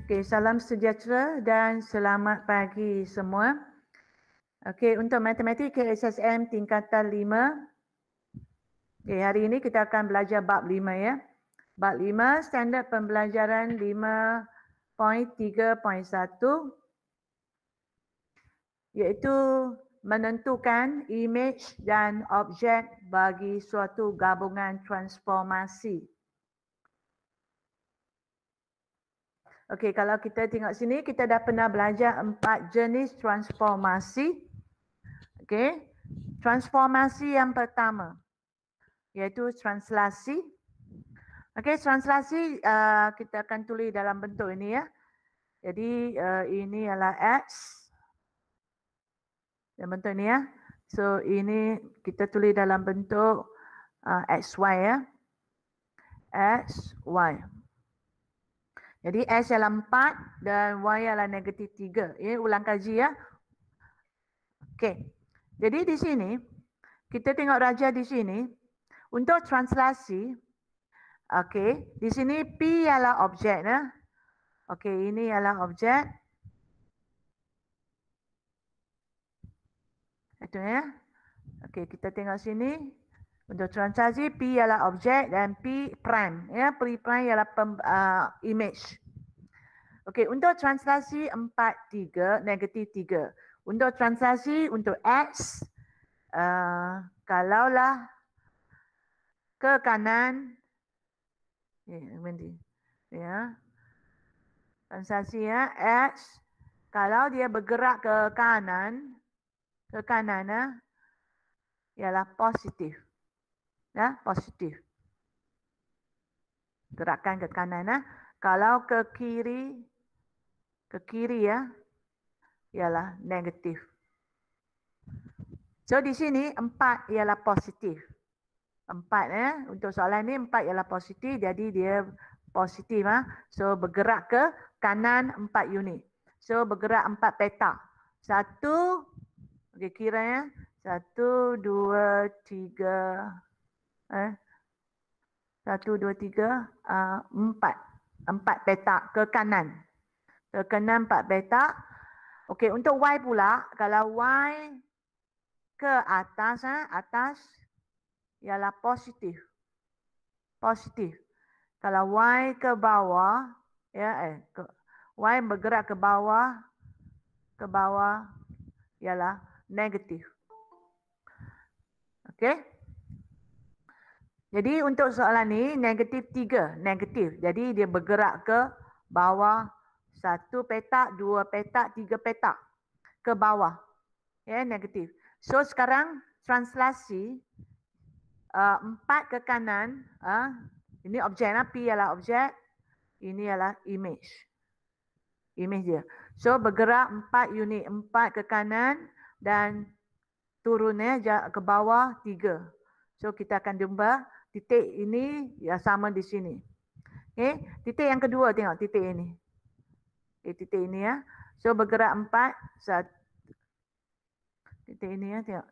Okay, salam sejahtera dan selamat pagi semua. Okay, untuk matematik KSSM tingkatan 5. Okay, hari ini kita akan belajar bab 5 ya. Bab 5, standard pembelajaran 5.3.1 iaitu menentukan image dan objek bagi suatu gabungan transformasi. Okey, kalau kita tengok sini, kita dah pernah belajar 4 jenis transformasi. Okey, transformasi yang pertama iaitu translasi. Okey, translasi kita akan tulis dalam bentuk ini ya. Jadi ini adalah X. Dalam bentuk ini ya. So ini kita tulis dalam bentuk XY ya. X, Y. Jadi X ialah 4 dan Y ialah negatif 3. Ini ulang kaji ya. Okey. Jadi di sini, kita tengok raja di sini. Untuk translasi, okey. Di sini P ialah objek ya. Okey, ini ialah objek. Itu ya. Okey, kita tengok sini. Untuk translasi, P ialah objek dan P prime. Ya, P prime ialah image. Okey, untuk translasi 4, 3, negatif 3. Untuk translasi untuk X, kalaulah ke kanan, ya, translasi ya, X, kalau dia bergerak ke kanan ialah positif. Ya, positif. Gerakan ke kanan ya. Kalau ke kiri ya, ialah negatif. So di sini 4 ialah positif. 4 ya, untuk soalan ni 4 ialah positif, jadi dia positif ha. So bergerak ke kanan 4 unit. So bergerak 4 petak. 1, okey kira ya. 1, 2, 3 1, 2, 3, 4 petak ke kanan. Ke kanan 4 petak. Okey, untuk Y pula, kalau Y ke atas atas ialah positif. Positif. Kalau Y ke bawah, ya Y bergerak ke bawah ialah negatif. Okey? Jadi untuk soalan ni negatif 3, negatif. Jadi dia bergerak ke bawah 1 petak, 2 petak, 3 petak ke bawah. Ya, negatif. So sekarang translasi 4 ke kanan, ini objek P ialah objek, ini ialah image. Image dia. So bergerak 4 unit, 4 ke kanan dan turun ke bawah 3. So kita akan jumpa titik ini ya sama di sini. Okay. Titik yang kedua tengok titik ini. Okay, titik ini ya. So bergerak 4, titik ini ya tengok.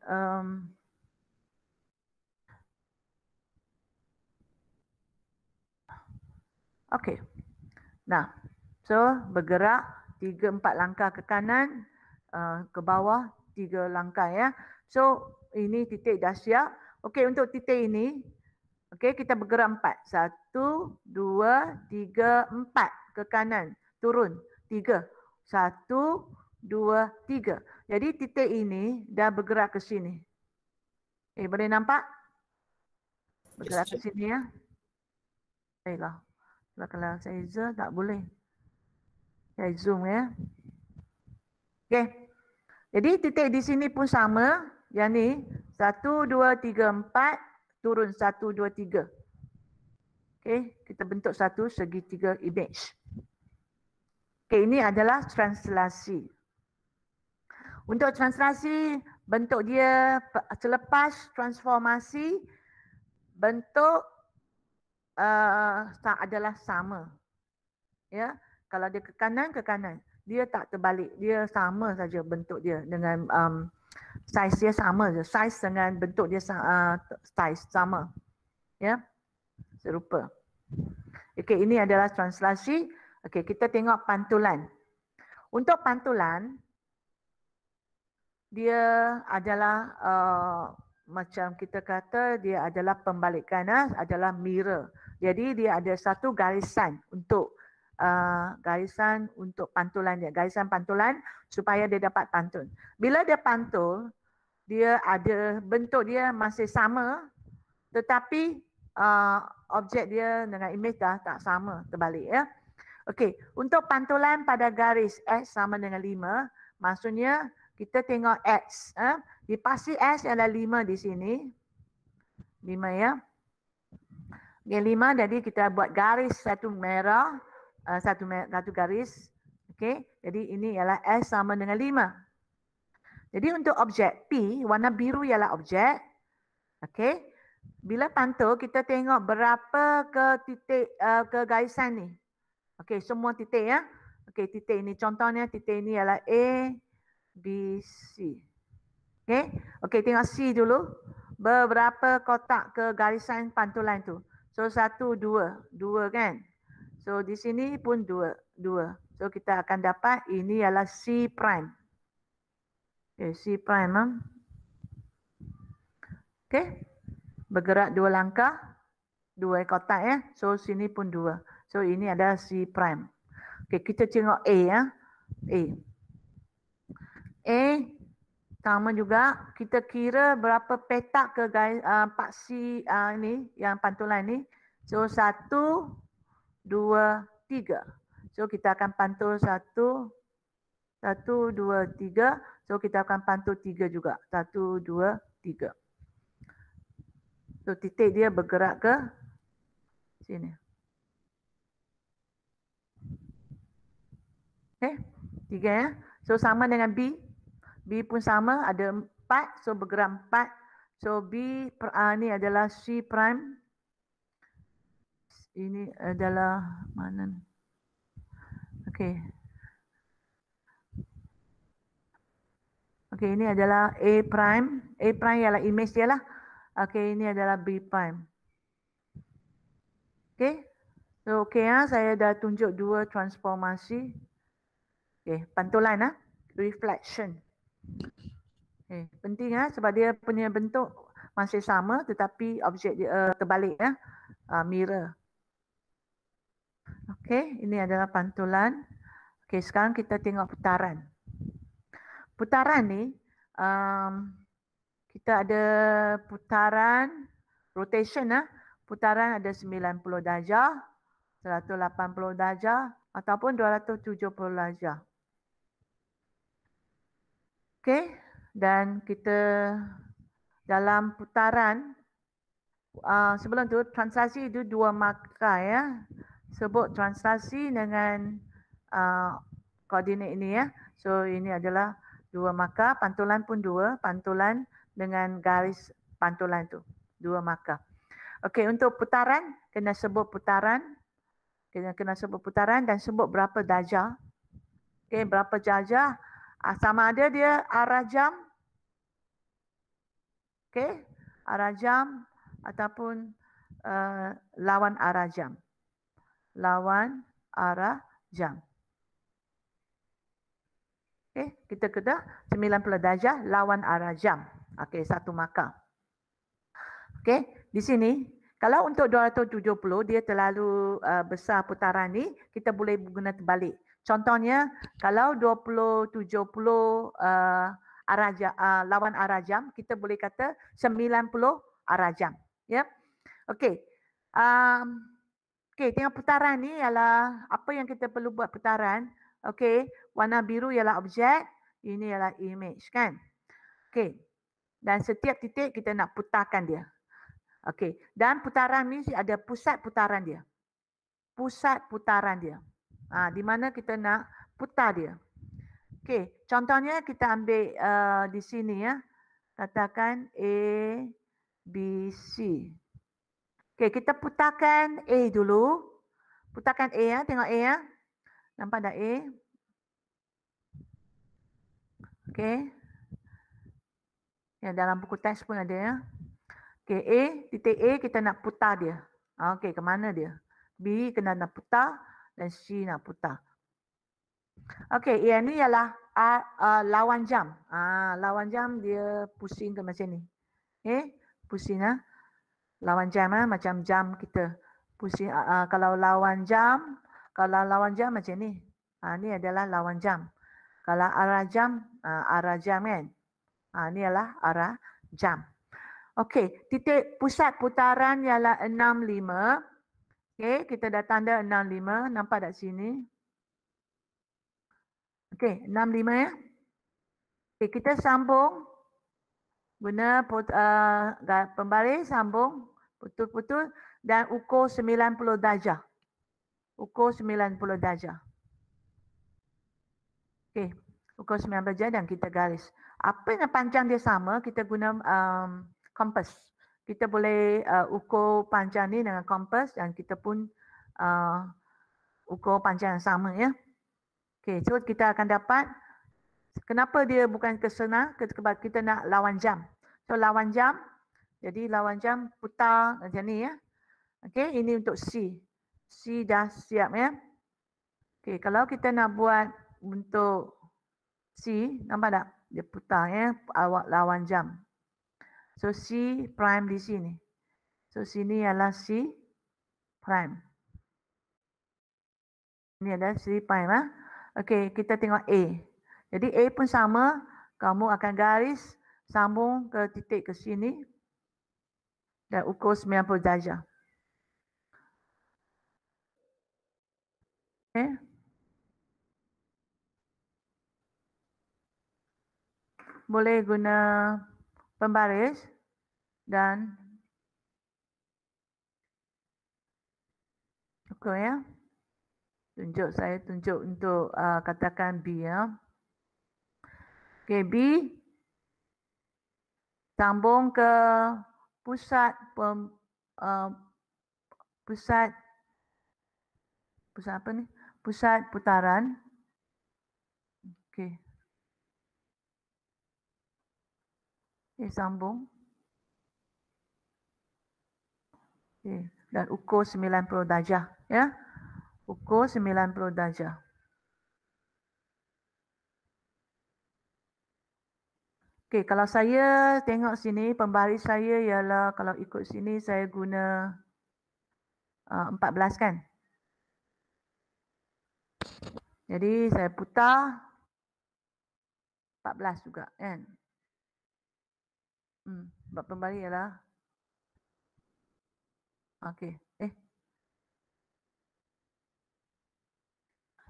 Okey. Nah, so bergerak 3-4 langkah ke kanan, ke bawah 3 langkah ya. So ini titik dah siap. Okey, untuk titik ini, okey kita bergerak 4. 1, 2, 3, 4 ke kanan, turun 3. 1, 2, 3. Jadi titik ini dah bergerak ke sini. Boleh nampak? Bergerak ke sini ya. Baiklah. Kalau saya zoom tak boleh. Saya zoom ya. Okey. Jadi titik di sini pun sama. Yang ni 1, 2, 3, 4 turun 1, 2, 3. Okey, kita bentuk satu segitiga image. Okey, ini adalah translasi. Untuk translasi bentuk dia selepas transformasi bentuk adalah sama. Ya, kalau dia ke kanan, dia tak terbalik, dia sama saja bentuk dia dengan saiz dia sama je, saiz dengan bentuk dia saiz sama. Ya, serupa. Okey, ini adalah translasi. Okey, kita tengok pantulan. Untuk pantulan, dia adalah macam kita kata dia adalah pembalikan, adalah mirror. Jadi dia ada satu garisan untuk pantulan dia, garisan pantulan supaya dia dapat pantun. Bila dia pantul, dia ada bentuk dia masih sama, tetapi objek dia dengan image dah tak sama, terbalik ya. Okey, untuk pantulan pada garis X sama dengan 5, maksudnya kita tengok X. Di pasti X ada 5 di sini. 5 ya. Okay, 5, jadi kita buat garis satu merah, satu garis. Okey, jadi ini ialah S sama dengan 5. Jadi untuk objek P, warna biru ialah objek. Okey, bila pantul kita tengok berapa ke titik ke garisan ni. Okey, semua titik ya. Okey, titik ini contohnya titik ini ialah A, B, C. Okey. Okey, tengok C dulu. Berapa kotak ke garisan pantulan tu? So 1, 2. 2 kan? So di sini pun 2. 2. So kita akan dapat ini ialah C prime. Okey, C prime. Okey. Bergerak 2 langkah. 2 kotak ya. So sini pun 2. So ini adalah C prime. Okey, kita tengok A ya. A sama juga kita kira berapa petak ke part C ni yang pantulan ni. So 1, 2, 3. So kita akan pantul 1, 2, 3. So kita akan pantul 3 juga. 1, 2, 3. So titik dia bergerak ke sini. Okay, 3 ya. So sama dengan B. B pun sama, ada 4. So bergerak 4. So B ni adalah C prime. Ini adalah mana? Okay. Okay, ini adalah A prime. A prime ialah image dia lah. Okay, ini adalah B prime. Okay. So okay saya dah tunjuk 2 transformasi. Okay, pantulan reflection. Okay, penting sebab dia punya bentuk masih sama tetapi objek dia terbalik mirror. Okay, ini adalah pantulan. Okay, sekarang kita tengok putaran. Putaran ni kita ada putaran rotation putaran ada 90 darjah, 180 darjah ataupun 270 darjah. Okey, dan kita dalam putaran sebelum tu translasi itu 2 markah ya. Sebut translasi dengan koordinat ini ya. So ini adalah 2 markah, pantulan pun 2, pantulan dengan garis pantulan tu 2 markah. Okey, untuk putaran kena sebut putaran. Kena sebut putaran dan sebut berapa darjah. Okey, berapa darjah? Sama ada dia arah jam. Okey, arah jam ataupun lawan arah jam. Lawan arah jam. Okey, kita kena 90 darjah lawan arah jam. Okey, 1 markah. Okey, di sini kalau untuk 270 dia terlalu besar putaran ni, kita boleh guna terbalik. Contohnya kalau 20-70 lawan arah jam, kita boleh kata 90 arah jam. Ya. Okey. Okey, tengok putaran ni ialah apa yang kita perlu buat putaran. Okey, warna biru ialah objek, ini ialah image kan. Okey. Dan setiap titik kita nak putarkan dia. Okey, dan putaran ni ada pusat putaran dia. Pusat putaran dia. Di mana kita nak putar dia. Okey, contohnya kita ambil di sini ya. Katakan A, B, C. Okey, kita putarkan A dulu. Putarkan A ya, tengok A ya. Nampak dah A? Okey. Ya, dalam buku teks pun ada ya. Okey, A, titik A kita nak putar dia. Okey, ke mana dia? B kena nak putar. dan C nak putar. Okey, yang ni ialah lawan jam. Lawan jam dia pusing ke macam ni. Pusing lawan jam macam jam kita. Pusing kalau lawan jam macam ni. Ni adalah lawan jam. Kalau arah jam kan. Ni adalah arah jam. Okey, titik pusat putaran ialah 65. Okey, kita dah tanda 65, nampak tak sini? Okey, 65 ya. Okey, kita sambung guna pembaris, sambung putul-putul dan ukur 90 darjah. Ukur 90 darjah. Okey, ukur 90 darjah dan kita garis. Apa yang panjang dia sama, kita guna kompas. Kita boleh ukur panjang ni dengan kompas dan kita pun ukur panjang yang sama ya. Okey, so kita akan dapat kenapa dia bukan kesenang, sebab kita nak lawan jam. So lawan jam, jadi lawan jam putar macam ni ya. Okey, ini untuk C. C dah siap ya. Okey, kalau kita nak buat untuk C, nampak tak? Dia putar ya, awak lawan jam. So C prime di sini. So sini ialah C prime. Ini adalah C prime Okey, kita tengok A. Jadi A pun sama, kamu akan garis sambung ke titik ke sini dan ukur 90 darjah. Okey. Boleh guna pembaris dan ukur ya. Saya tunjuk untuk katakan B ya. Okey, B sambung ke pusat apa ni? Pusat putaran. Okey. Sambung. Okey, dan ukur 90 darjah ya. Ukur 90 darjah. Okey, kalau saya tengok sini pembaris saya ialah kalau ikut sini saya guna 14 kan. Jadi saya putar 14 juga kan. Sebab pembaris ialah okey.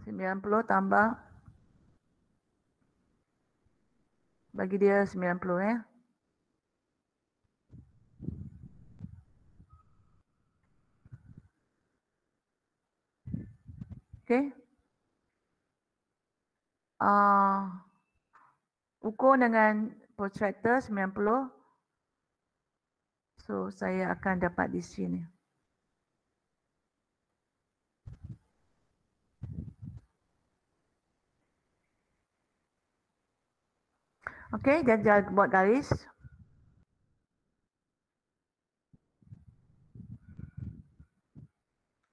90 tambah bagi dia 90 ya. Okey. Ukur dengan protractor 90. So saya akan dapat di sini. Okey, jadi buat garis.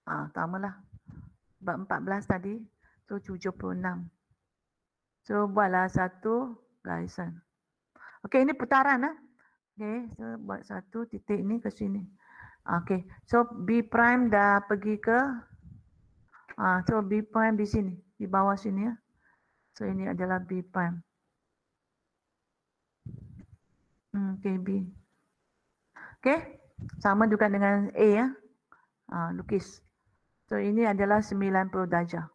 Tamalah. Sebab 14 tadi. So 76. So buatlah satu garisan. Okey, ini putaran Okey, so buat satu titik ni ke sini. Okey, so B prime dah pergi ke so B prime di sini, di bawah sini ya. So ini adalah B prime. Okey, B. Okey, sama juga dengan A ya. Lukis. So ini adalah 90 darjah.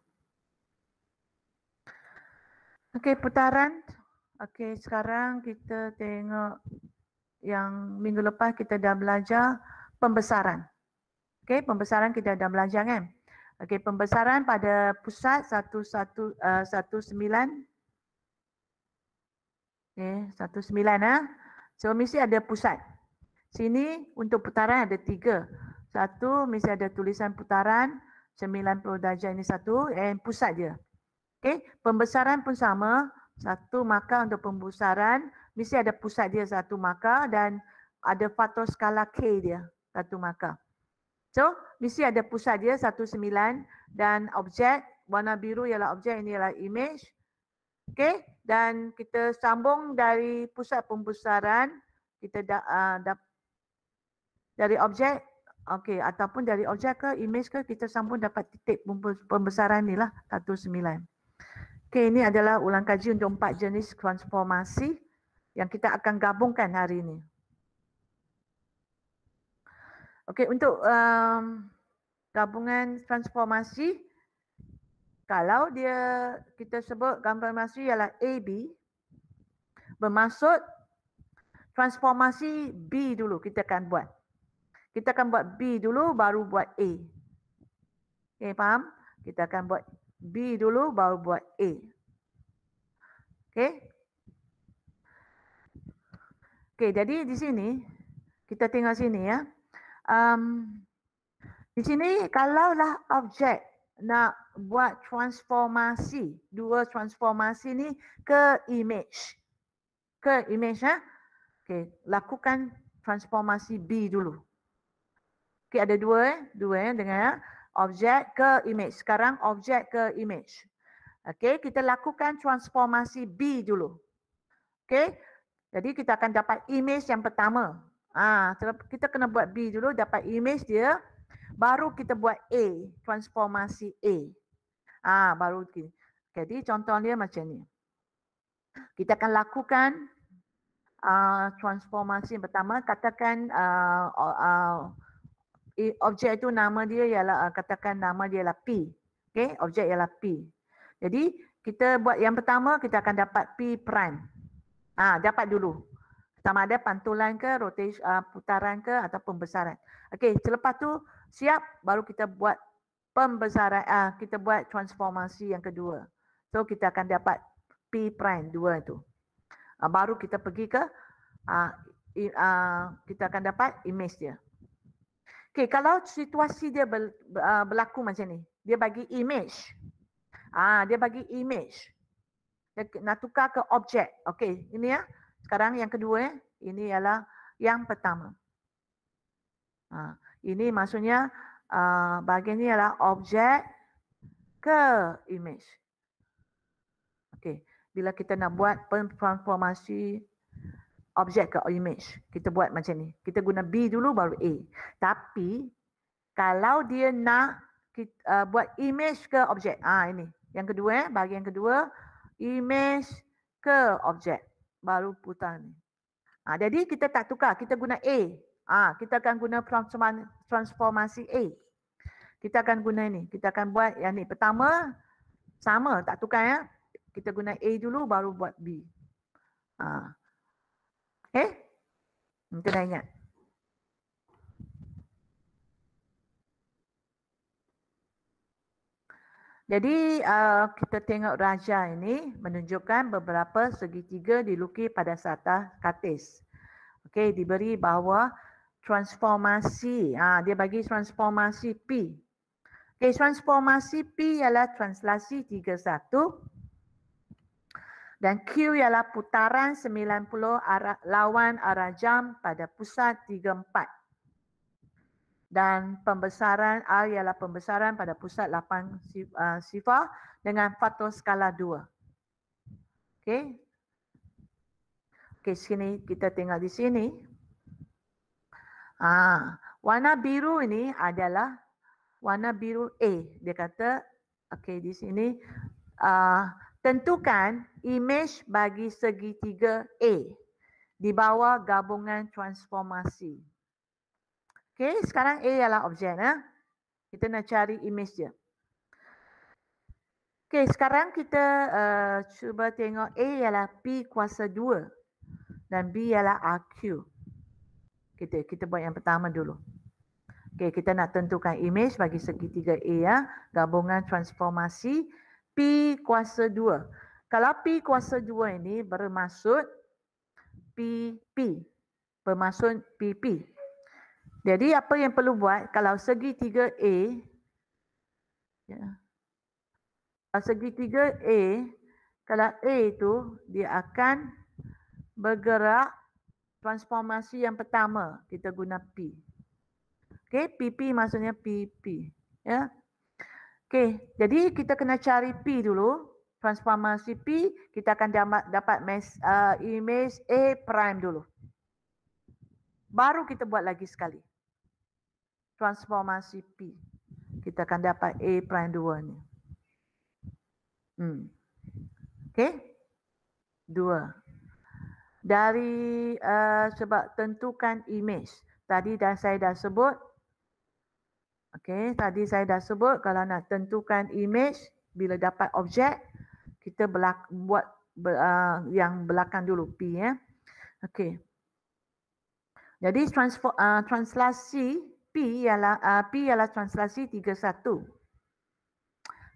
Okey, putaran. Okey, sekarang kita tengok yang minggu lepas kita dah belajar pembesaran. Okey, pembesaran kita dah belajar kan? Okey, pembesaran pada pusat 19. Okey, 19 So mesti ada pusat. Sini untuk putaran ada 3. Satu mesti ada tulisan putaran 90 darjah ini satu and pusat dia. Okey, pembesaran pun sama. Satu markah untuk pembesaran mesti ada pusat dia satu markah dan ada faktor skala K dia satu markah. So, mesti ada pusat dia 19 dan objek warna biru ialah objek, ini ialah image. Okey, dan kita sambung dari pusat pembesaran, kita dari objek, okey, ataupun dari objek ke image ke, kita sambung dapat titik pembesaran ni lah 19. Okey, ini adalah ulang kaji untuk 4 jenis transformasi yang kita akan gabungkan hari ini. Okey, untuk gabungan transformasi, kalau dia kita sebut transformasi ialah AB, bermaksud transformasi B dulu kita akan buat. Kita akan buat B dulu baru buat A. Okey, faham? Kita akan buat B dulu baru buat A. Okey? Okey, jadi di sini kita tengok sini ya. Di sini kalaulah objek nak buat transformasi, dua transformasi ni ke image. Ke image ya. Okey, lakukan transformasi B dulu. Okey, ada dua dengan ya. Objek ke image. Sekarang objek ke image. Okey, kita lakukan transformasi B dulu. Okey. Jadi kita akan dapat image yang pertama. Kita kena buat B dulu, dapat image dia, baru kita buat A, transformasi A. Baru kita. Jadi contoh dia macam ni. Kita akan lakukan transformasi yang pertama, katakan objek itu nama dia ialah katakan nama dia ialah P. Okey, objek ialah P. Jadi kita buat yang pertama, kita akan dapat P prime. Dapat dulu. Sama ada pantulan ke, rotasi, putaran ke atau pembesaran. Okey, selepas tu siap baru kita buat pembesaran, kita buat transformasi yang kedua. So kita akan dapat P prime 2 tu. Baru kita pergi ke kita akan dapat image dia. Okey, kalau situasi dia berlaku macam ni, dia bagi image. Dia bagi image. Dia nak tukar ke objek. Okey, ini ya. Sekarang yang kedua ini ialah yang pertama. Ini maksudnya bahagian ini ialah objek ke image. Okey, bila kita nak buat transformasi objek ke image, kita buat macam ni. Kita guna B dulu baru A. Tapi kalau dia nak kita, buat image ke objek, ini yang kedua, bahagian kedua, image ke objek, baru putar ni. Jadi kita tak tukar, kita guna A. Kita akan guna transformasi A. Kita akan guna ini, kita akan buat yang ni. Pertama sama, tak tukar ya. Kita guna A dulu baru buat B. Okay? Kena ingat. Jadi kita tengok raja ini menunjukkan beberapa segitiga dilukis pada satah katis. Okey, diberi bahawa transformasi. Dia bagi transformasi P. Okey, transformasi P ialah translasi 31 dan Q ialah putaran 90 lawan arah jam pada pusat 34. Dan pembesaran R ialah pembesaran pada pusat 8 sifar dengan faktor skala 2. Okey. Okey, sini kita tengok di sini. Warna biru ini adalah warna biru A. Dia kata, okey, di sini tentukan image bagi segitiga A di bawah gabungan transformasi. Okey, sekarang A ialah objek. Kita nak cari image dia. Okey, sekarang kita cuba tengok A ialah P kuasa 2 dan B ialah RQ. Kita buat yang pertama dulu. Okey, kita nak tentukan image bagi segitiga A ya, gabungan transformasi P kuasa 2. Kalau P kuasa 2 ini bermaksud PP. Bermaksud PP. Jadi apa yang perlu buat kalau segitiga A, segitiga A, kalau A itu dia akan bergerak transformasi yang pertama, kita guna P. Okey, PP maksudnya PP. Ya. Okey, jadi kita kena cari P dulu. Transformasi P, kita akan dapat image A prime dulu. Baru kita buat lagi sekali. Transformasi P. Kita akan dapat A prime 2 ni. Okey. 2. Dari sebab tentukan image. Tadi saya dah sebut. Okey, tadi saya dah sebut kalau nak tentukan image bila dapat objek, kita buat yang belakang dulu P ya. Okey. Jadi translasi P ialah translasi 31.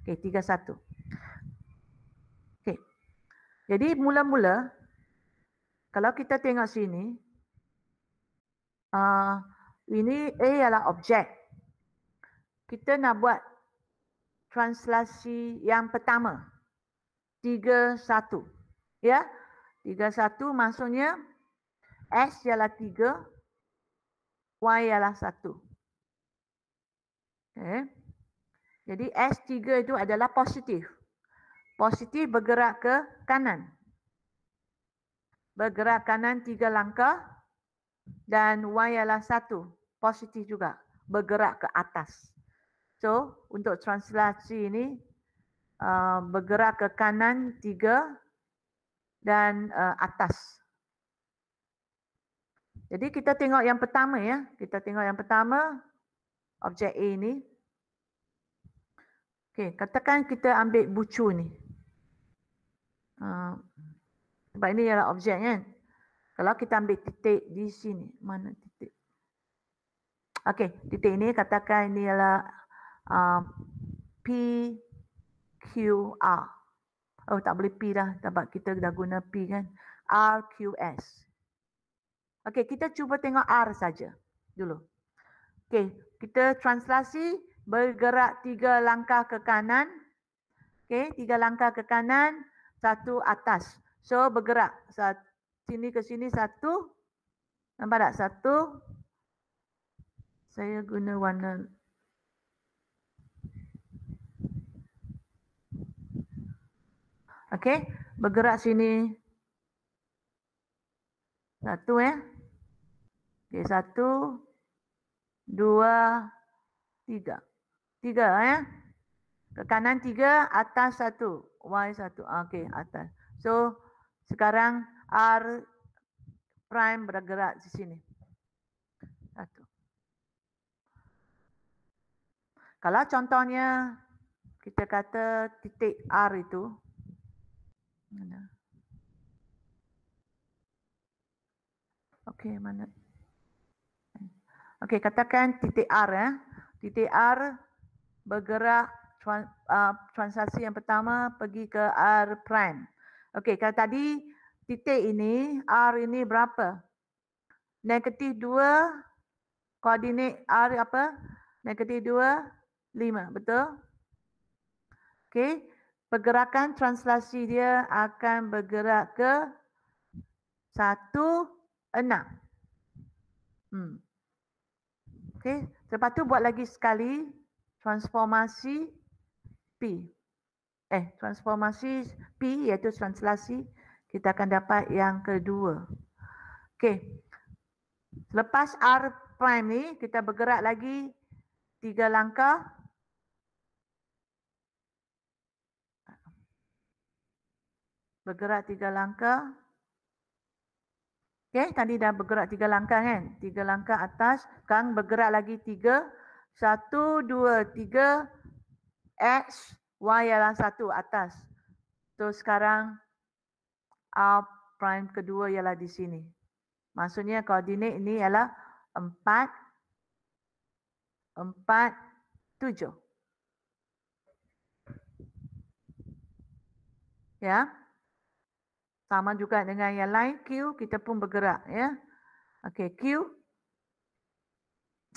Okey, 31. Okey. Jadi mula-mula kalau kita tengok sini ini A ialah objek. Kita nak buat translasi yang pertama. 31. Ya. 31 maksudnya S ialah 3, Y ialah 1. Okay. Jadi S3 itu adalah positif. Positif bergerak ke kanan. Bergerak kanan 3 langkah. Dan Y ialah 1. Positif juga. Bergerak ke atas. So, untuk translasi ini, bergerak ke kanan 3 dan atas. Jadi kita tengok yang pertama ya. Kita tengok yang pertama. Objek A ni. Okey, katakan kita ambil bucu ni. Sebab ini ialah objek kan. Kalau kita ambil titik di sini. Mana titik? Okey, titik ini katakan ini ialah PQR. Oh, tak boleh P dah. Sebab kita dah guna P kan. RQS. Okey, kita cuba tengok R saja dulu. Okey, kita translasi bergerak 3 langkah ke kanan. Okey, 3 langkah ke kanan, 1 atas. So bergerak sini ke sini 1. Nampak tak? 1. Saya guna warna okey, bergerak sini 1 ya. Okey, 1 2 3. 3 ya. Ke kanan 3, atas 1, Y 1. Okey, atas. So sekarang R prime bergerak di sini. 1. Kalau contohnya kita kata titik R itu mana? Okey, mana? Okey, katakan titik R ya. Titik R bergerak transaksi yang pertama pergi ke R prime. Okey, kalau tadi titik ini R ini berapa? -2, koordinat R apa? -2, 5, betul? Okey, pergerakan translasi dia akan bergerak ke 1, 6. Okey, lepas tu buat lagi sekali transformasi P. Transformasi P iaitu translasi, kita akan dapat yang kedua. Okey. Lepas R prime ni, kita bergerak lagi 3 langkah. Bergerak 3 langkah. Okey, tadi dah bergerak 3 langkah kan? 3 langkah atas, sekarang bergerak lagi 3. 1, 2, 3, X, Y ialah 1 atas. So sekarang R prime kedua ialah di sini. Maksudnya koordinat ini ialah 4, 7. Ya. Sama juga dengan yang lain, Q kita pun bergerak ya. Okey, Q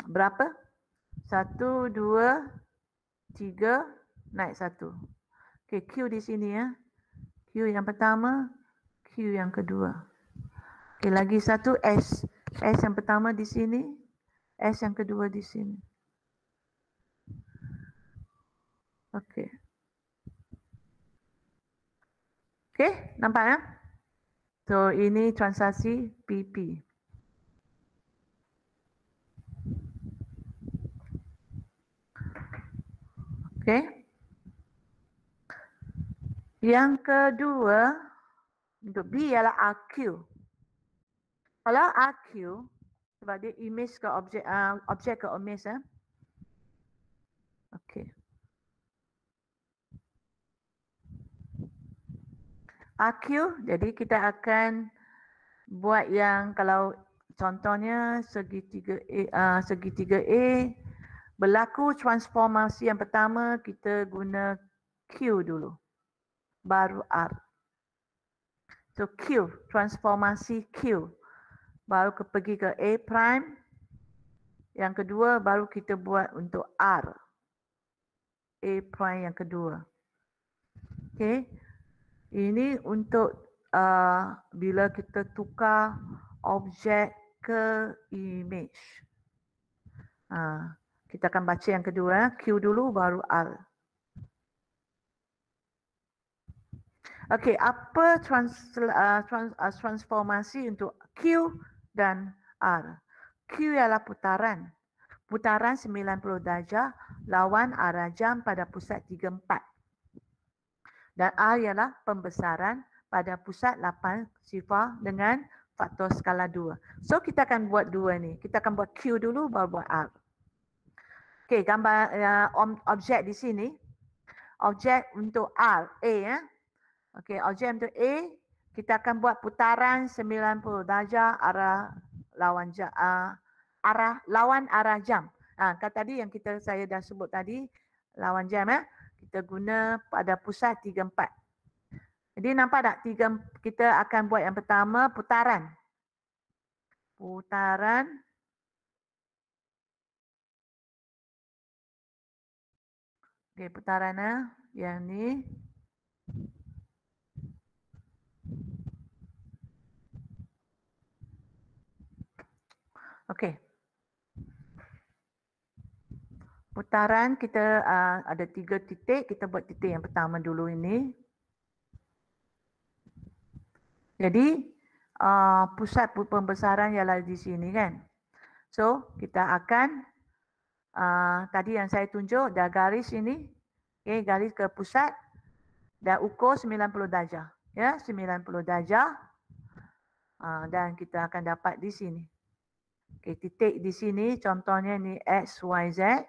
berapa? 1, 2, 3, naik 1. Okey, Q di sini ya. Q yang pertama, Q yang kedua. Okey, lagi 1 S. S yang pertama di sini, S yang kedua di sini. Okey. Okey, nampak ya? So ini transaksi PP. Okey. Yang kedua untuk B ialah RQ. Kalau RQ sebab dia image ke objek ke image ya. Okey. RQ jadi kita akan buat yang kalau contohnya segitiga A berlaku transformasi yang pertama kita guna Q dulu baru R. So Q transformasi Q baru pergi ke A prime. Yang kedua baru kita buat untuk R. A prime yang kedua. Okay. Ini untuk bila kita tukar objek ke image. Kita akan baca yang kedua. Q dulu baru R. Okay, apa transformasi untuk Q dan R? Q ialah putaran. Putaran 90 darjah lawan arah jam pada pusat 34. Dan R ialah pembesaran pada pusat 8 sifar dengan faktor skala 2. So kita akan buat dua ni. Kita akan buat Q dulu baru buat R. Okey, gambar objek di sini. Objek untuk R, A ya. Okey, objek untuk A kita akan buat putaran 90 darjah arah lawan jam. Kan tadi yang saya dah sebut tadi lawan jam ya. Kita guna pada pusat 34. Jadi nampak tak kita akan buat yang pertama putaran. Putaran. Okey, putaran yang ni. Okey. Putaran kita ada 3 titik. Kita buat titik yang pertama dulu ini. Jadi pusat pembesaran ialah di sini kan. So kita akan tadi yang saya tunjuk dah garis ini. Okay, garis ke pusat. Dah ukur 90 darjah. Ya, 90 darjah. Dan kita akan dapat di sini. Okay, titik di sini contohnya ni X, Y, Z.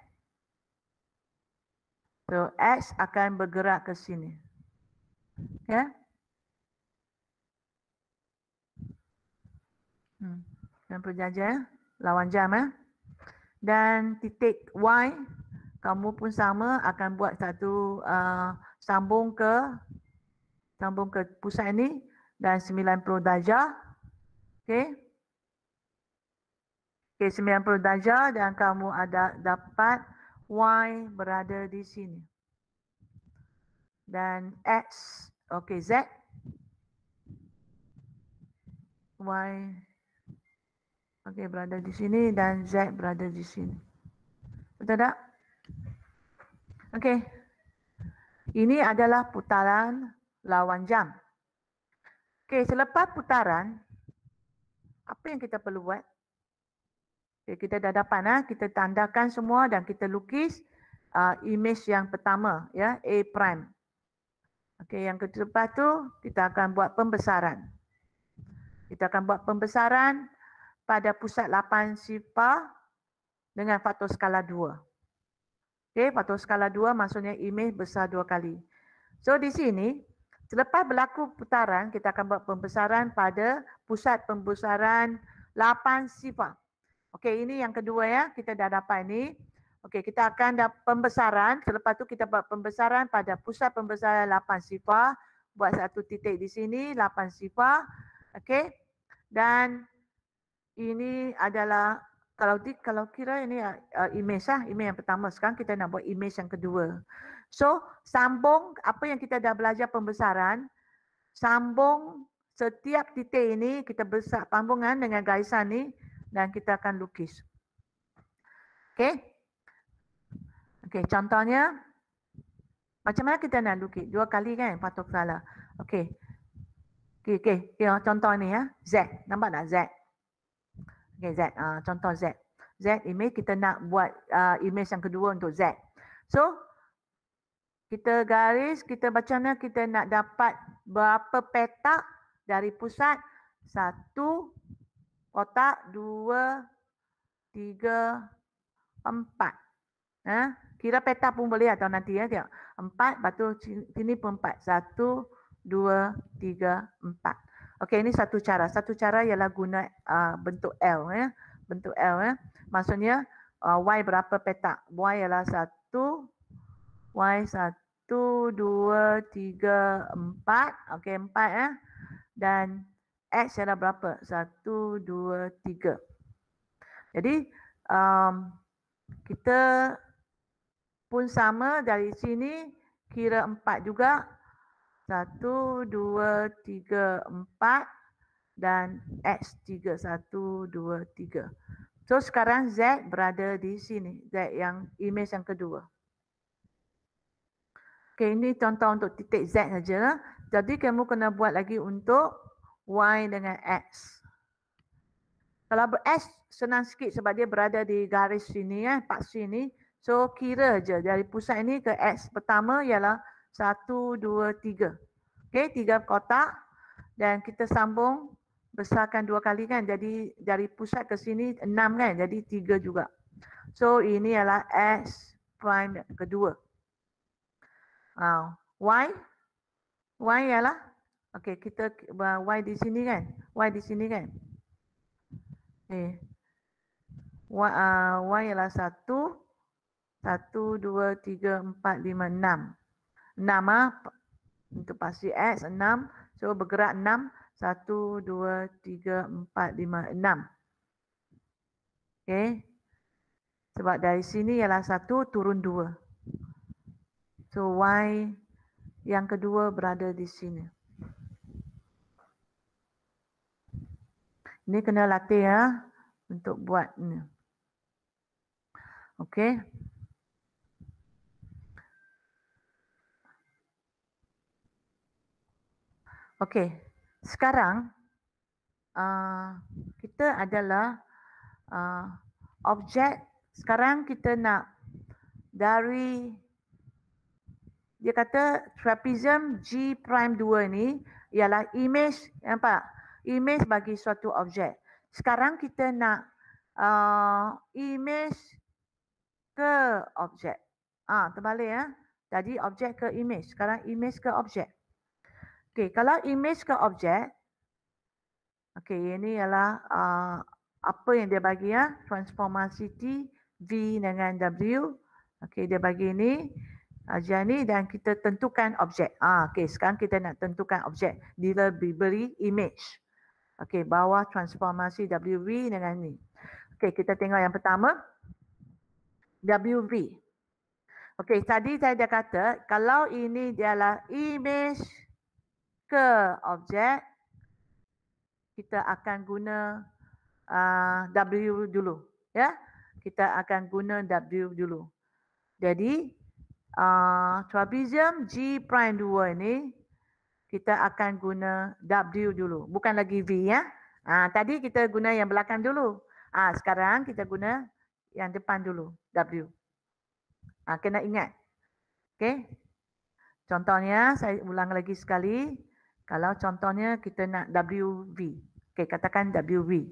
So X akan bergerak ke sini. Ya. Dan perjanjian lawan jam dan titik Y kamu pun sama akan buat satu sambung ke pusat ini dan 90 darjah. Okey. Okey, 90 darjah dan kamu ada dapat Y berada di sini. Dan X, okey, Z, Y, okey, berada di sini dan Z berada di sini. Betul tak? Okey. Ini adalah putaran lawan jam. Okey, selepas putaran, apa yang kita perlu buat? Okay, kita dah dapat kita tandakan semua dan kita lukis image yang pertama ya, A prime. Okey, yang kedua tu kita akan buat pembesaran. Kita akan buat pembesaran pada pusat 8 sifar dengan faktor skala 2. Okey, faktor skala 2 maksudnya image besar 2 kali. So di sini selepas berlaku putaran kita akan buat pembesaran pada pusat pembesaran 8 sifar. Okey, ini yang kedua ya, kita dah dapat ini. Okey, kita akan dapat pembesaran. Selepas tu kita buat pembesaran pada pusat pembesaran 8 sifar. Buat satu titik di sini, 8 sifar. Okey. Dan ini adalah, kalau kira ini image image yang pertama. Sekarang kita nak buat image yang kedua. So, sambung apa yang kita dah belajar pembesaran. Sambung setiap titik ini, kita sambungan dengan garisan ni. Dan kita akan lukis. Okey. Okey, contohnya macam mana kita nak lukis? 2 kali kan patut salah. Okey. Okey, contoh ni ya. Z. Nampak tak Z? Okey, Z. Contoh Z. Z image kita nak buat image yang kedua untuk Z. So, kita garis, kita macam mana kita nak dapat berapa petak dari pusat. 1 kotak, 2, 3, 4. Kira peta pun boleh atau nanti ya. Tengok. 4, lepas tu sini pun 4. 1, 2, 3, 4. Okey, ini satu cara. Satu cara ialah guna bentuk L ya. Bentuk L ya. Maksudnya Y berapa petak? Y ialah 1, Y 1, 2, 3, 4. Okey, 4 ya. Dan X ialah berapa? 1, 2, 3. Jadi kita pun sama dari sini kira 4 juga. 1, 2, 3, 4 dan X 3, 1, 2, 3. So sekarang Z berada di sini. Z yang image yang kedua. Okay, ini contoh untuk titik Z saja. Jadi kamu kena buat lagi untuk Y dengan X. Kalau X senang sikit sebab dia berada di garis sini ya, part sini. So kira je dari pusat ini ke X pertama ialah 1, 2, 3. Okey, 3 kotak dan kita sambung besarkan 2 kali kan. Jadi dari pusat ke sini 6 kan. Jadi 3 juga. So ini ialah X prime kedua. Y ialah okey, kita Y di sini kan. Y di sini kan. Y ialah 1, 1, 2, 3, 4, 5, 6. 6 untuk pasti X 6. So bergerak 6. 1, 2, 3, 4, 5, 6. Okay. Sebab dari sini ialah 1 turun 2. So Y yang kedua berada di sini. Ini kena latih ya untuk buat ni. Okey. Okey. Sekarang kita adalah objek. Sekarang kita nak dari dia kata trapezium G prime 2 ni ialah image, nampak? Image bagi suatu objek. Sekarang kita nak image ke objek. Terbalik ya. Tadi objek ke image. Sekarang image ke objek. Okey, kalau image ke objek. Okey, ini ialah apa yang dia bagi ya. Transformasi T, V dengan W. Okey, dia bagi ini. Ajar ni dan kita tentukan objek. Okey, sekarang kita nak tentukan objek. Bila diberi image. Okey, bawah transformasi WV dengan ni. Okey, kita tengok yang pertama. WV. Okey, tadi saya dah kata kalau ini adalah image ke objek, kita akan guna W dulu. Ya, kita akan guna W dulu. Jadi, trapezium G prime 2 ini kita akan guna W dulu. Bukan lagi V ya. Tadi kita guna yang belakang dulu. Sekarang kita guna yang depan dulu. W. Kena ingat. Okey. Contohnya saya ulang lagi sekali. Kalau contohnya kita nak WV. Okey, katakan WV.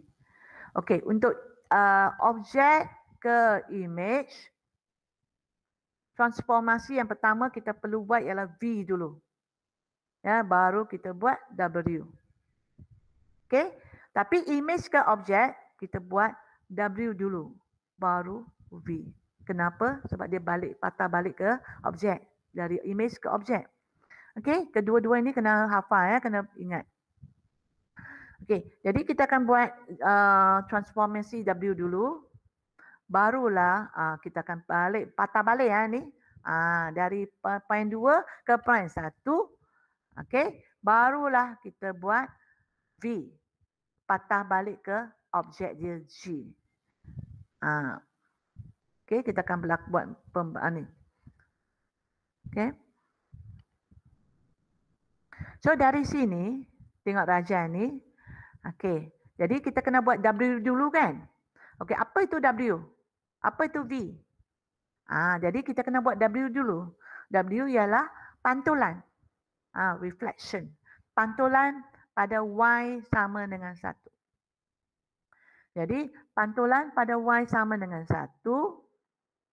Okey, untuk objek ke image, transformasi yang pertama kita perlu buat ialah V dulu. Ya, baru kita buat W. Okey, tapi image ke objek kita buat W dulu, baru V. Kenapa? Sebab dia patah balik ke objek. Dari image ke objek. Okey, kedua-dua ini kena hafal ya, kena ingat. Okey, jadi kita akan buat transformasi W dulu. Barulah kita akan patah balik ya ni. Dari point 2 ke point 1. Okey, barulah kita buat V. Patah balik ke objek dia G. Okey, kita akan buat ni. Okey. So dari sini, tengok Raja ni. Okey, jadi kita kena buat W dulu kan? Okey, apa itu W? Apa itu V? Jadi kita kena buat W dulu. W ialah pantulan. Reflection. Pantulan pada Y sama dengan 1. Jadi pantulan pada Y sama dengan 1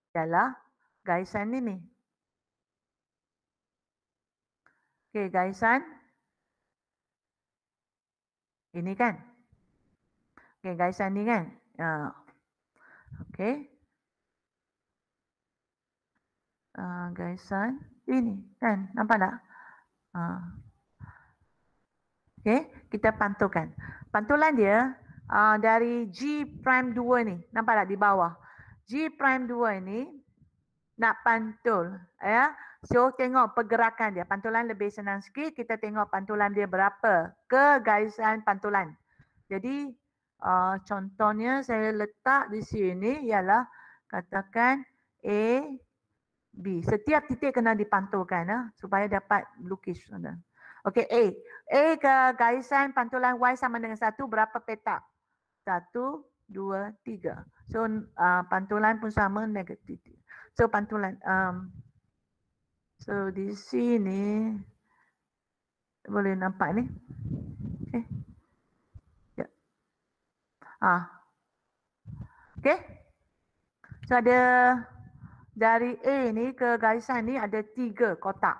ialah gaisan ini. Okey, gaisan ini kan? Okey, gaisan ni kan? Okey. Gaisan ini kan? Nampak tak? Okey, kita pantulkan. Pantulan dia dari G prime 2 ni. Nampak tak di bawah? G prime 2 ini nak pantul. Ya. So tengok pergerakan dia. Pantulan lebih senang sikit. Kita tengok pantulan dia berapa ke gaisan pantulan. Jadi contohnya saya letak di sini ialah katakan A, B. Setiap titik kena dipantulkan supaya dapat lukis. Okey, A. A ke gaisan pantulan Y sama dengan 1 berapa petak? 1, 2, 3. So pantulan pun sama negatif. So pantulan so di sini boleh nampak ni. Okey. Ya. Okey. So ada dari A ni ke gaisan ni ada 3 kotak.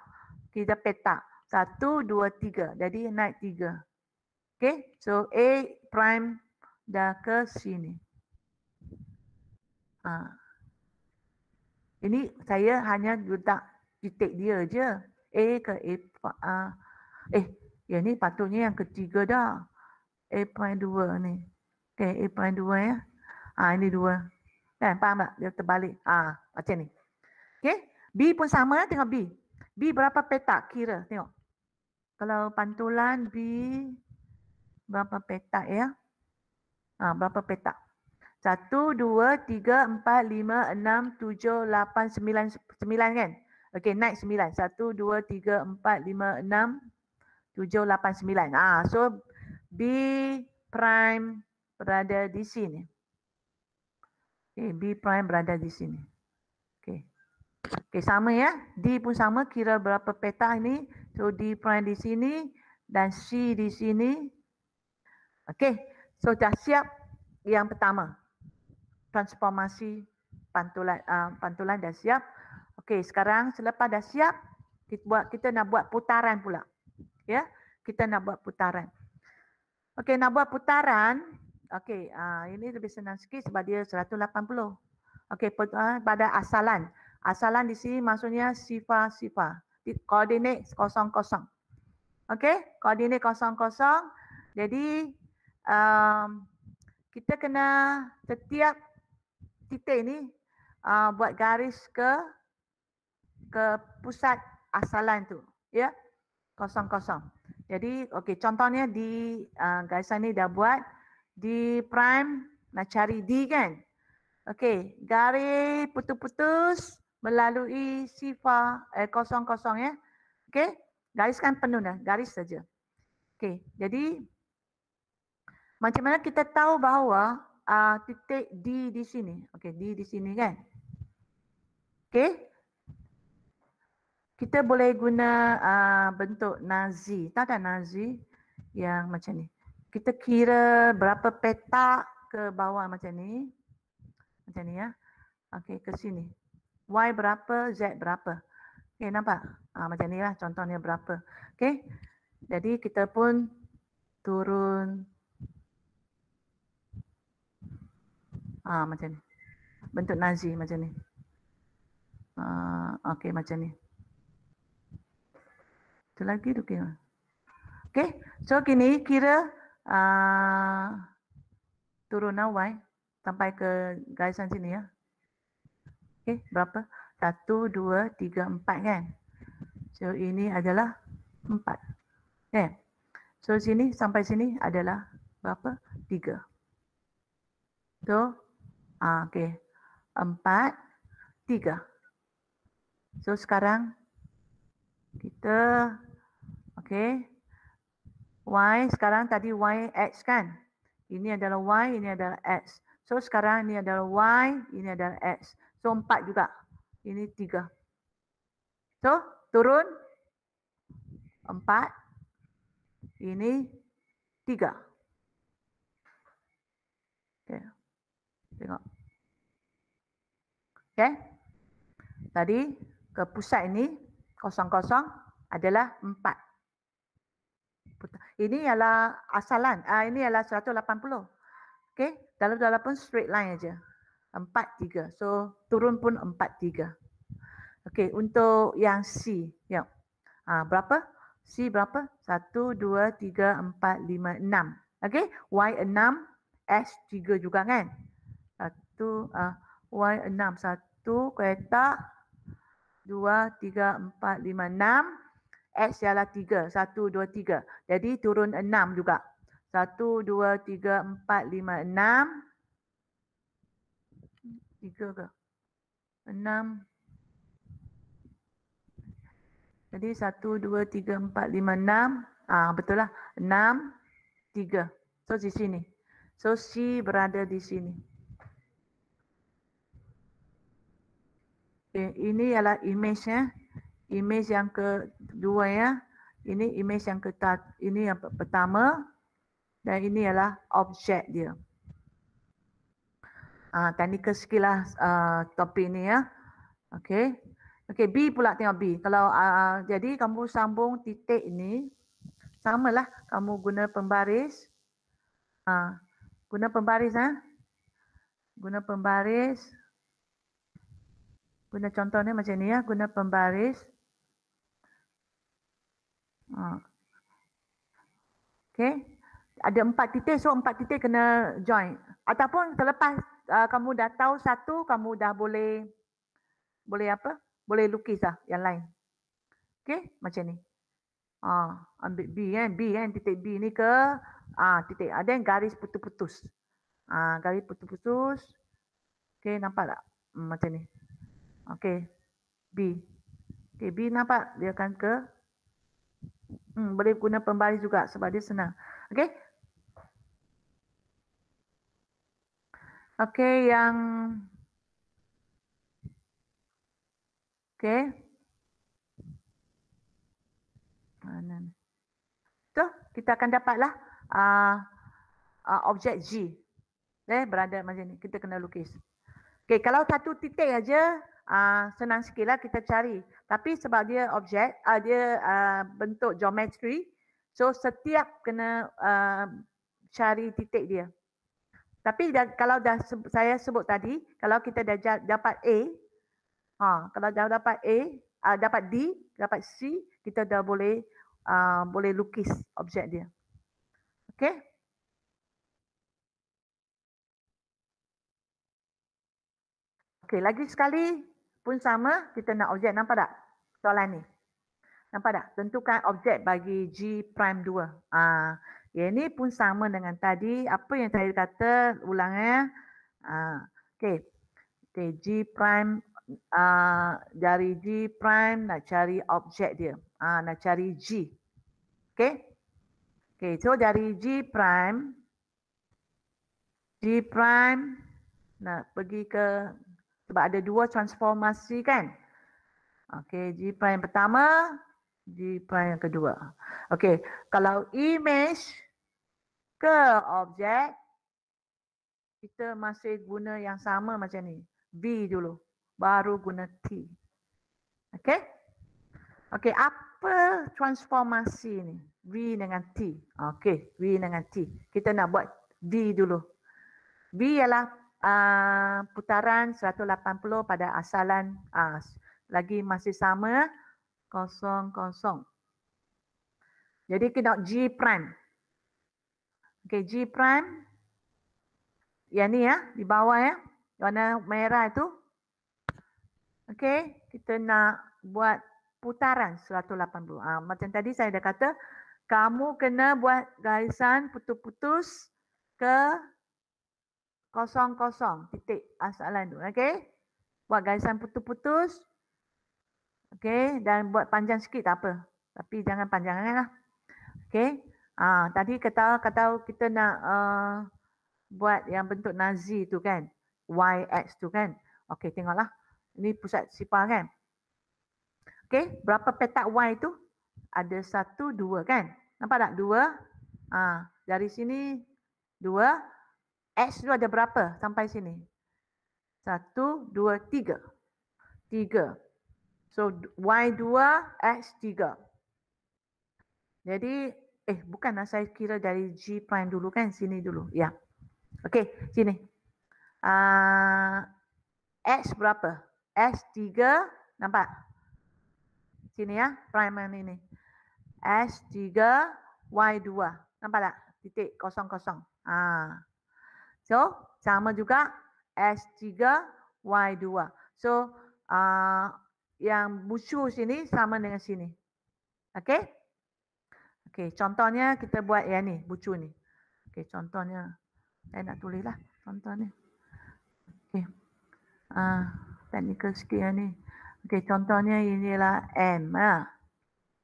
Kita petak. 1, 2, 3. Jadi naik 3. Okey. So A prime dah ke sini. Ini saya hanya letak titik dia je. A ke A. Yang ni patutnya yang ketiga dah. A prime 2 ni. Okey, A prime 2 ya. Ini 2. Kan, faham tak? Dia terbalik. Macam ni. Okey. B pun sama, tengok B. B berapa petak kira, tengok. Kalau pantulan B berapa petak ya? Berapa petak? 1, 2, 3, 4, 5, 6, 7, 8, 9. 9 kan? Okey, naik 9. 1, 2, 3, 4, 5, 6, 7, 8, 9. So B prime berada di sini. Okay, B prime berada di sini. Okay, sama ya. D pun sama, kira berapa petak ini. So D prime di sini dan C di sini. Okay, so dah siap yang pertama. Transformasi pantulan dah siap. Okay, sekarang selepas dah siap, kita nak buat putaran pula. Ya, kita nak buat putaran. Okay, nak buat putaran. Okay, ini lebih senang sikit sebab dia 180. Okay, pada asalan. Asalan di sini maksudnya sifar. Koordinat 00. Okay, koordinat 00. Jadi kita kena setiap titik ni buat garis ke pusat asalan tu. Ya, 00. Jadi okey, contohnya di garisan ni dah buat D prime nak cari D kan. Okey, garis putus-putus melalui sifar 00 ya. Okey, gariskan penuh dah, garis saja. Okey, jadi macam mana kita tahu bahawa titik D di sini. Okey, D di sini kan. Okey. Kita boleh guna bentuk nazi. Tahu tak nazi yang macam ni? Kita kira berapa petak ke bawah macam ni. Macam ni ya. Okey, ke sini. Y berapa, Z berapa. Okey, nampak? Macam ni lah contohnya berapa. Okey. Jadi kita pun turun. Macam ni. Bentuk nazi macam ni. Okey, macam ni. Itu lagi tu kira. Okey, so kini kira turun Y sampai ke garisan sini ya. Okey, berapa? 1, 2, 3, 4 kan? So ini adalah 4. Okay. So sini sampai sini adalah berapa? 3. So, okey. 4 3. So sekarang kita okey. Y sekarang tadi Y X kan. Ini adalah Y, ini adalah X. So sekarang ini adalah Y, ini adalah X. So 4 juga. Ini 3. So turun 4. Ini 3. Okay. Tengok. Okay. Tadi ke pusat ini 0,0 adalah 4. Ini ialah asalan. Ini ialah 180. Okay. Dalam pun straight line aja. 4, 3. So turun pun 4, 3. Okay. Untuk yang C. Ya. Berapa? C berapa? 1, 2, 3, 4, 5, 6. Okay. Y 6. S 3 juga kan? Y 6. 1 kereta. 2, 3, 4, 5, 6. X ialah 3. 1, 2, 3. Jadi turun 6 juga. 1, 2, 3, 4, 5, 6. 3 ke? 6. Jadi 1, 2, 3, 4, 5, 6. Betul lah. 6, 3. So di sini. So C berada di sini. Okay, ini ialah image-nya. Image yang kedua ya. Ini image yang ini yang pertama. Dan ini ialah objek dia. Teknikal skill lah topik ni ya. Okey. Okey, B pula tengok B. Kalau jadi kamu sambung titik ini, samalah kamu guna pembaris. Guna pembaris Guna pembaris. Guna contohnya macam ni ya, guna pembaris. Okey. Ada 4 titik, so 4 titik kena join. Ataupun selepas kamu dah tahu satu, kamu dah boleh apa? Boleh lukis lah yang lain. Okey, macam ni. Ambil B kan, titik B ni ke titik. Ada yang garis putus-putus. Garis putus-putus. Okey, nampak tak? Macam ni. Okey. B. Okey, B nampak dia akan ke boleh guna pembaris juga sebab dia senang. Okey. Okey, yang okey. So, kita akan dapatlah objek G. Berada macam ni. Kita kena lukis. Okey, kalau satu titik aja senang sikitlah kita cari. Tapi sebab dia objek, dia bentuk geometri, so setiap kena cari titik dia. Tapi kalau dah saya sebut tadi, kalau kita dah dapat A, kalau dah dapat A, dapat D, dapat C, kita dah boleh lukis objek dia. Okey? Okey, lagi sekali pun sama, kita nak objek, nampak tak soalan ni? Nampak tak? Tentukan objek bagi G prime 2. Yang ni pun sama dengan tadi. Apa yang saya kata, ulang ya. Okey. Okey, G prime, dari G prime nak cari objek dia. Nak cari G. Okey. Okey, so dari G prime nak pergi ke, sebab ada dua transformasi kan. Okey, G prime pertama, G prime yang kedua. Okey, kalau image ke objek, kita masih guna yang sama macam ni. V dulu, baru guna T. Okey? Okey, apa transformasi ni? V dengan T. Okey, V dengan T. Kita nak buat V dulu. V ialah putaran 180 pada asalan. Lagi masih sama, 0, 0. Jadi kita nak G prime. Okey, G prime. Yang ni ya, di bawah ya. Warna merah itu. Okey, kita nak buat putaran 180. Macam tadi saya dah kata, kamu kena buat garisan putus-putus ke 0, 0 titik asalan tu. Okey? Buat garisan putus-putus. Okey, dan buat panjang sikit tak apa. Tapi jangan panjang sangat lah. Okey. Tadi kata kita nak buat yang bentuk Nazi tu kan. YX tu kan. Okey, tengoklah. Ini pusat sifar kan. Okey, berapa petak Y tu? Ada 1, 2 kan. Nampak tak? 2. Dari sini 2. X tu ada berapa sampai sini? 1, 2, 3. 3. So Y2, X3. Jadi, bukanlah saya kira dari G prime dulu kan. Sini dulu. Ya. Okey, sini. X berapa? X3, nampak? Sini ya, prime ini. X3, Y2. Nampak tak? Titik kosong kosong. So, sama juga S3, Y2. So, yang bucu sini sama dengan sini. Okey? Okey, contohnya kita buat yang ni, bucu ni. Okey, contohnya. Saya nak tulislah contohnya. Okey. Teknikal sikit yang ni. Okey, contohnya inilah M.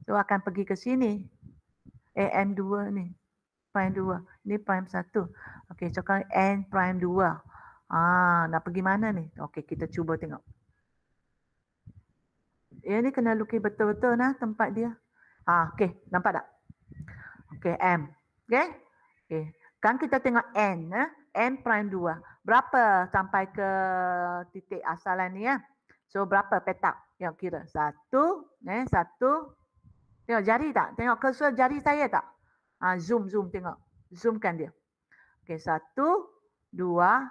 So, akan pergi ke sini. M2 ni. Prime 2. Ini prime 1. Okey, sekarang N prime 2. Nak pergi mana ni? Okey, kita cuba tengok. Ini kena lukis betul-betul nah tempat dia. Okey, nampak tak? Okey, M. Okey? Okey. Kan kita tengok N. N prime 2. Berapa sampai ke titik asalan ni ya? So, berapa petak? Yang kira. 1. 1. Tengok jari tak? Tengok cursor jari saya tak? Zoom tengok. Zoomkan dia. Okey, 1, 2.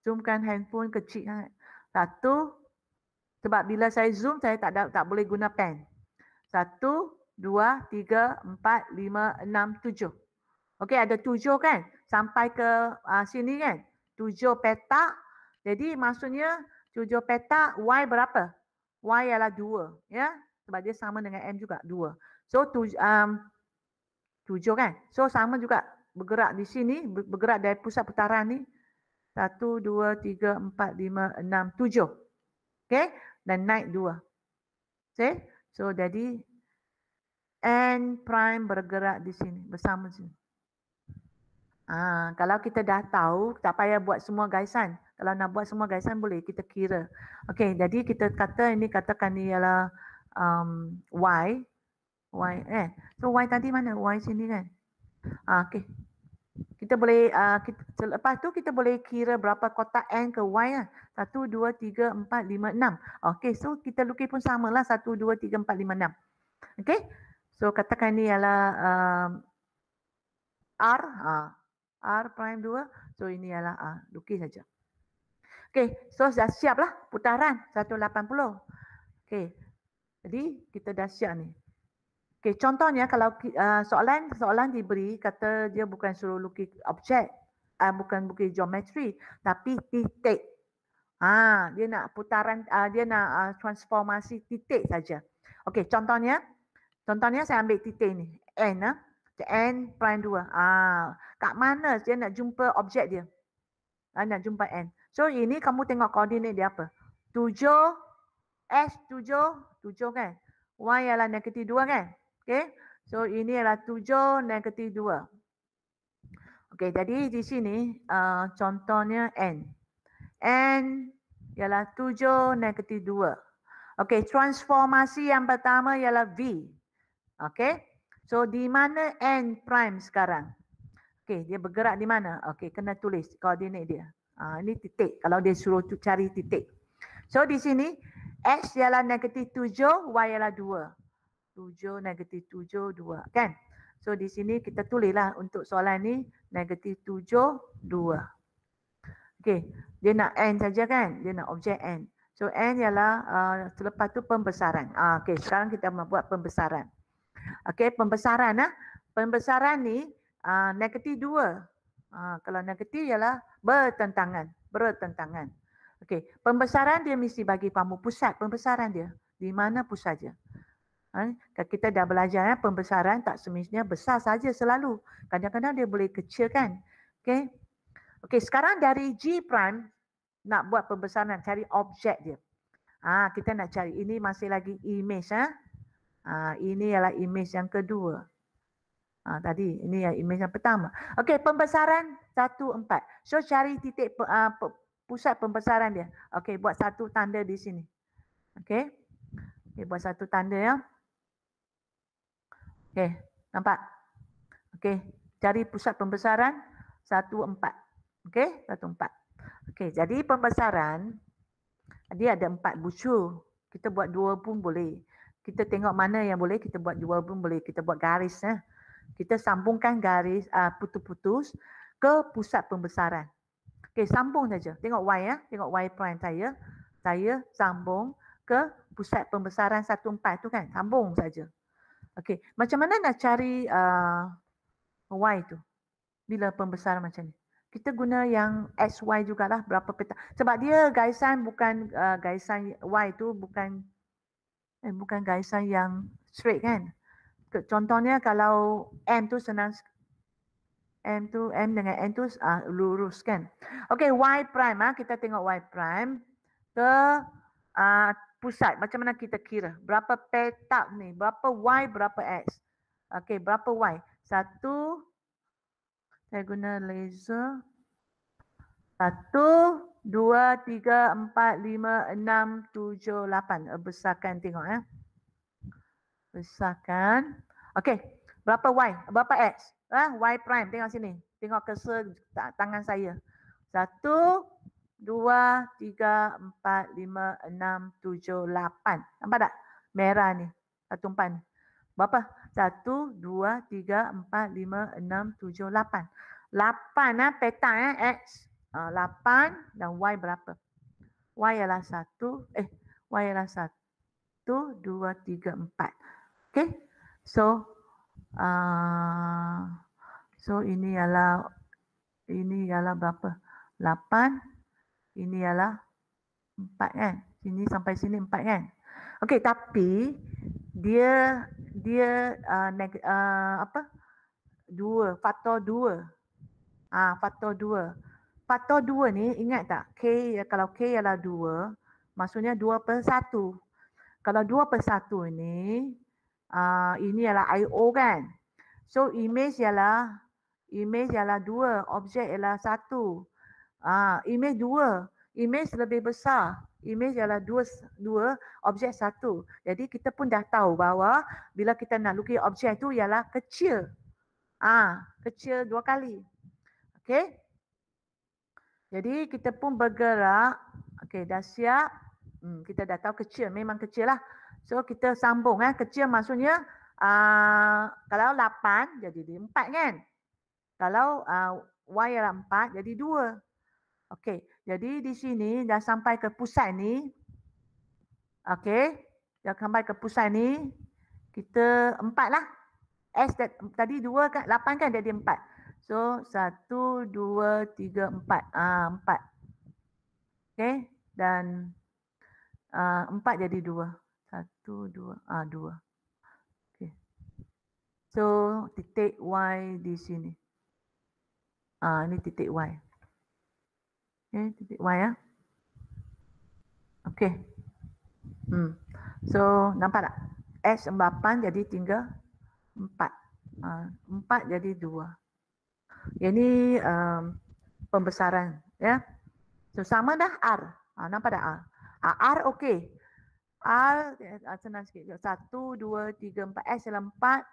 Zoomkan handphone kecil sangat. 1. Sebab bila saya zoom saya tak boleh guna pen. 1, 2, 3, 4, 5, 6, 7. Okey, ada 7 kan? Sampai ke sini kan? 7 petak. Jadi maksudnya 7 petak Y berapa? Y ialah 2, ya. Sebab dia sama dengan M juga, 2. So 7 kan? So sama juga bergerak di sini, bergerak dari pusat putaran ni. 1, 2, 3, 4, 5, 6, 7. Okey? Dan naik 2. Okay? So jadi N prime bergerak di sini, bersama sini. Kalau kita dah tahu, tak payah buat semua garisan. Kalau nak buat semua garisan boleh kita kira. Okey, jadi kita katakan ni ialah Y. So Y tadi mana? Y sini kan? Okey. Kita boleh selepas tu kita boleh kira berapa kotak N ke Y lah. 1, 2, 3, 4, 5, 6. Okey, so kita lukis pun samalah 1, 2, 3, 4, 5, 6. Okey. So katakan ni ialah R. R prime 2. So ini ialah lukis saja. Okey, so dah siap lah putaran 180. Okey. Jadi kita dah siap ni. Okey, contohnya kalau soalan diberi kata dia bukan suruh lukis objek, bukan lukis geometri, tapi titik. Dia nak putaran, dia nak transformasi titik saja. Okey, contohnya saya ambil titik ni, N. N prime 2. Kat mana dia nak jumpa objek dia? Nak jumpa N. So ini kamu tengok koordinat dia apa? 7, S 7 kan? Y ialah negatif 2 kan? Okay, so ini adalah 7 negatif 2. Okay, jadi di sini contohnya N. N ialah 7 negatif 2. Okay, transformasi yang pertama ialah V. Okay, so di mana N prime sekarang? Okay, dia bergerak di mana? Okay, kena tulis koordinat dia. Ini titik, kalau dia suruh cari titik. So di sini X ialah negatif 7, Y ialah 2. 7 negatif 7 2 kan. So di sini kita tulislah untuk soalan ni negatif 7 2. Okey, dia nak N saja kan? Dia nak objek N. So N ialah selepas tu pembesaran. Okey, sekarang kita buat pembesaran. Okey, pembesaran pembesaran ni negatif 2. Kalau negatif ialah bertentangan. Okey, pembesaran dia mesti bagi kamu pusat pembesaran dia. Di mana pusat dia? Kita dah belajar pembesaran tak semestinya besar saja selalu. Kadang-kadang dia boleh kecil kan. Okey. Okey, sekarang dari G prime nak buat pembesaran, cari objek dia. Kita nak cari, ini masih lagi image. Ini ialah image yang kedua. Tadi ini yang image yang pertama. Okey, pembesaran 1, 4. So cari titik pusat pembesaran dia. Okey, buat satu tanda di sini. Okey. Okey, buat satu tanda ya. Okey, nampak? Okey, cari pusat pembesaran 1, 4. Okey, 1, 4. Okey, jadi pembesaran dia ada 4 bucu. Kita buat 2 pun boleh. Kita tengok mana yang boleh, kita buat 2 pun boleh. Kita buat garis ya. Kita sambungkan garis putus-putus ke pusat pembesaran. Okey, sambung saja. Tengok Y ya. Tengok Y prime saya. Saya sambung ke pusat pembesaran 1, 4 tu kan. Sambung saja. Okey, macam mana nak cari Y tu? Bila pembesaran macam ni. Kita guna yang XY jugalah berapa peta. Sebab dia garisan bukan garisan Y tu bukan garisan yang straight kan. Contohnya kalau M tu senang, M dengan N tu lurus kan. Okey, Y prime kita tengok Y prime ke pusat. Macam mana kita kira? Berapa petak ni? Berapa Y, berapa X? Okey, berapa Y? 1, saya guna laser. 1, 2, 3, 4, 5, 6, 7, 8. Besarkan tengok ya. Besarkan. Okey, berapa Y? Berapa X? Y prime, tengok sini. Tengok cursor tangan saya. 1, 2, 3, 4, 5, 6, 7, 8. Nampak tak? Merah ni. 1, 4 ni. Berapa? 1, 2, 3, 4, 5, 6, 7, 8. 8 petak X. 8 dan Y berapa? Y ialah 1. Y ialah 1, 2, 3, 4. Okay. So ini ialah berapa? 8. Ini ialah 4 kan? Sini sampai sini 4 kan? Okey, tapi dia apa? 2, faktor 2. Faktor 2. Faktor 2 ni ingat tak? Kalau K ialah 2, maksudnya 2/1. Kalau 2/1 ini ialah IO kan? So image ialah 2, objek ialah 1. Image 2. Image lebih besar. Image ialah 2, objek 1. Jadi kita pun dah tahu bahawa bila kita nak lukis objek tu ialah kecil. Kecil 2 kali. Okey. Jadi kita pun bergerak. Okey, dah siap. Kita dah tahu kecil, memang kecil lah. So kita sambung kecil maksudnya kalau 8 jadi 4 kan. Kalau Y ialah 4 jadi 2. Okey, jadi di sini dah sampai ke pusat ni. Okey, dah sampai ke pusat ni. Kita 4 lah. S tadi 2 kan, 8 kan jadi 4. So 1, 2, 3, 4. 4. Okey, dan 4 jadi 2. 1, 2, 2. Okey. So titik Y di sini. Ini titik Y. Okey, titik Y ya. Okey. So nampak tak? S 8 jadi tinggal 4. 4 jadi 2. Ini pembesaran ya. So sama dah R. Nampak tak R? R okey. R senang sikit. 1, 2, 3, 4. S ialah 4.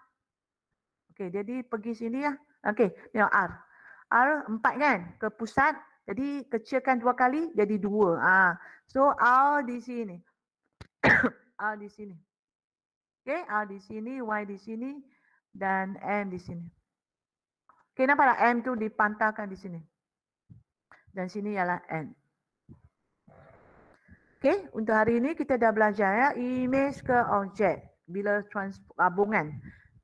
Okey, jadi pergi sini ya. Okey, tengok R. R 4 kan ke pusat. Jadi kecilkan 2 kali jadi 2. So R di sini. R di sini. Okey, R di sini, Y di sini dan M di sini. Okey, nampak tak M tu dipantulkan di sini. Dan sini ialah N. Okey, untuk hari ini kita dah belajar ya, image ke objek bila gabungan.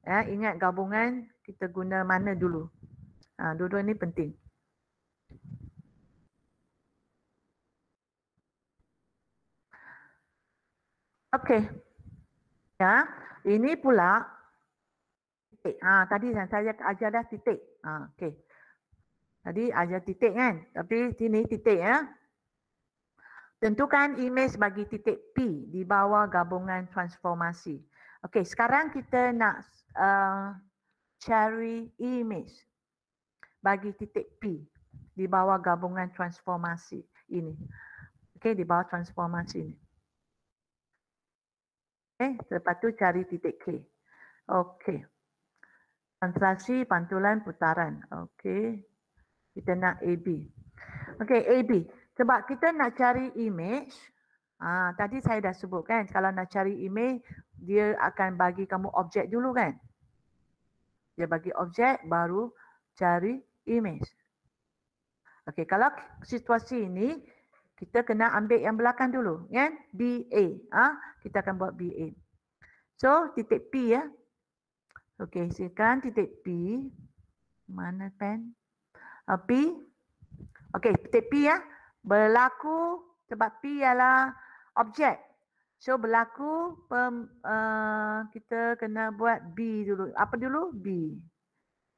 Ya, ingat gabungan kita guna mana dulu. Dua-dua ni penting. Okey. Ya, ini pula titik. Tadi saya ajar dah titik. Okey. Tadi ajar titik kan, tapi sini titik ya. Tentukan imej bagi titik P di bawah gabungan transformasi. Okey, sekarang kita nak cari imej bagi titik P di bawah gabungan transformasi ini. Okey, di bawah transformasi ini. Okey, lepas tu cari titik K. Okey. Translasi, pantulan, putaran. Okey. Kita nak AB. Okey, AB. Sebab kita nak cari imej, tadi saya dah sebut kan, kalau nak cari imej, dia akan bagi kamu objek dulu kan. Dia bagi objek, baru cari imej. Okey, kalau situasi ini, kita kena ambil yang belakang dulu, kan? BA. Kita akan buat BA. So, titik P ya. Okey, silakan titik P. Mana pen? P. Okey, titik P ya. Berlaku sebab P ialah objek. So berlaku kita kena buat B dulu. Apa dulu? B.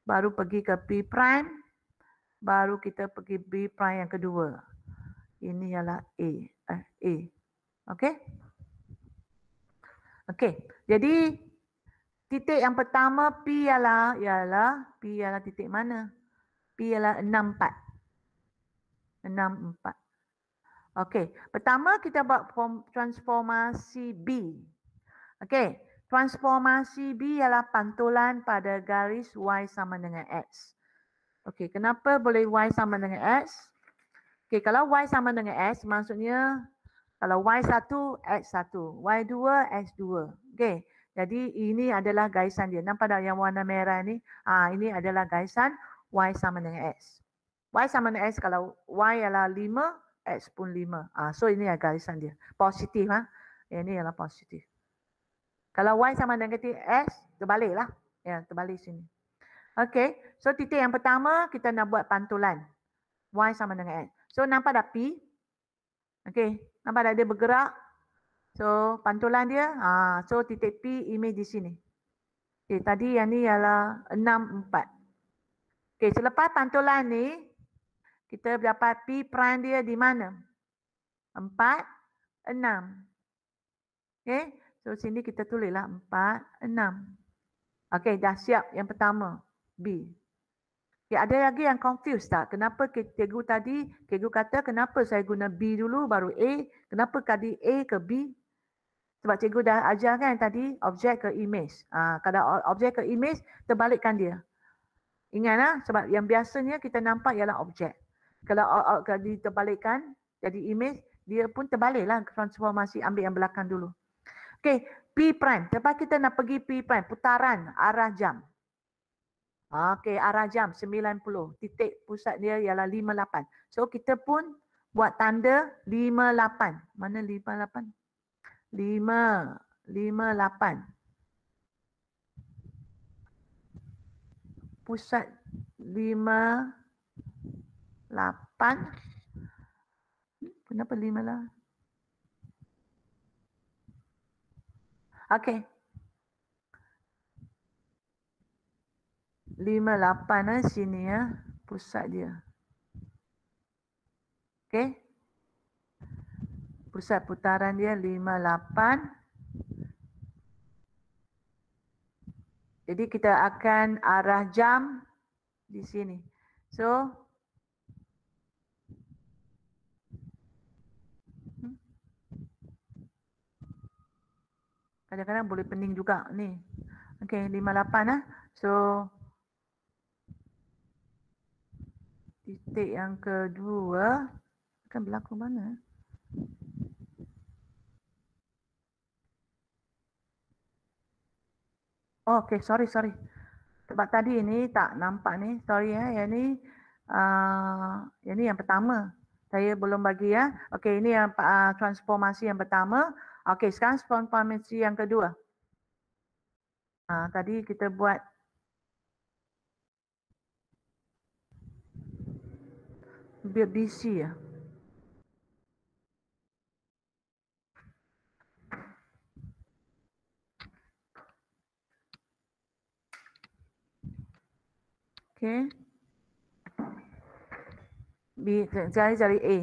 Baru pergi ke P prime. Baru kita pergi B prime yang kedua. Ini ialah A. A. Okey? Okey. Jadi titik yang pertama P ialah titik mana? P ialah 64. 64. Okey, pertama kita buat transformasi B. Okey, transformasi B ialah pantulan pada garis Y sama dengan X. Okey, kenapa boleh Y sama dengan X? Okey, kalau Y sama dengan X maksudnya kalau Y1, X1, Y2, X2. Okey, jadi ini adalah garisan dia. Nampak tak yang warna merah ni? Ini adalah garisan Y sama dengan X. Y sama dengan X kalau Y ialah 5, X pun 5. So ini adalah garisan dia. Positif. Ini ialah positif. Kalau Y sama dengan X, terbaliklah. Ya, terbalik sini. Okey, so titik yang pertama kita nak buat pantulan. Y sama dengan X. So nampak tak P? Okey, nampak tak dia bergerak? So pantulan dia, so titik P imej di sini. Okey, tadi yang ni ialah 64. Okey, selepas pantulan ni, kita dapat P prime dia di mana? 4, 6. Okey, so sini kita tulislah 4, 6. Okey, dah siap yang pertama, B. Okay, ada lagi yang confused tak? Kenapa cikgu kata kenapa saya guna B dulu baru A? Kenapa tadi A ke B? Sebab cikgu dah ajar kan tadi objek ke image. Kalau objek ke image, terbalikkan dia. Ingat sebab yang biasanya kita nampak ialah objek. Kalau diterbalikkan jadi image, dia pun terbaliklah transformasi, ambil yang belakang dulu. Okey, P prime. Lepas kita nak pergi P prime, putaran arah jam. Okey, arah jam 90. Titik pusat dia ialah 58. So kita pun buat tanda 58. Mana 58? 58. Pusat 58. Kenapa 5 lah? Okey. 58 sini ya, pusat dia. Okey. Pusat putaran dia 58. Jadi kita akan arah jam di sini. So kadang-kadang boleh pening juga ni. Okey, 58 So titik yang kedua akan berlaku mana? Oh, okey, sorry. Sebab tadi ini tak nampak ni. Sorry yang ni yang pertama. Saya belum bagi ya. Okey, ini yang transformasi yang pertama. Okey, sekarang transformasi yang kedua. Tadi kita buat BC ya. Okey. Cari A.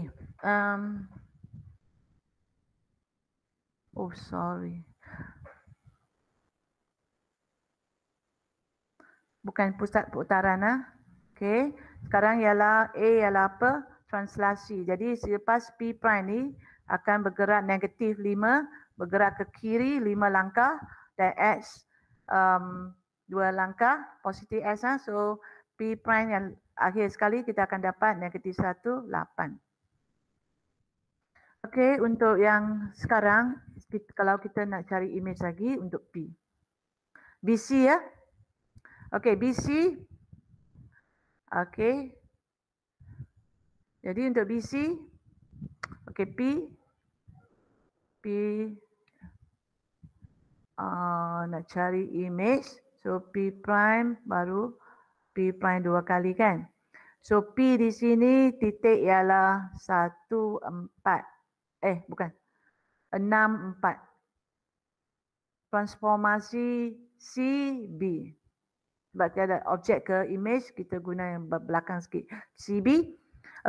Oh, sorry. Bukan pusat putaran. Okey. Sekarang ialah A ialah apa? Translasi. Jadi selepas P prime ni akan bergerak negatif 5, bergerak ke kiri 5 langkah dan X 2 langkah, positif X. So P prime yang akhir sekali kita akan dapat negatif 1, 8. Okey, untuk yang sekarang kalau kita nak cari image lagi untuk P. BC ya. Okey, BC. Okey. Jadi untuk BC, okey, P nak cari image. So P prime baru P prime 2 kali kan. So P di sini titik ialah 1, 4. Bukan. 6, 4. Transformasi CB. Sebab tiada objek ke image, kita guna yang belakang sikit. CB.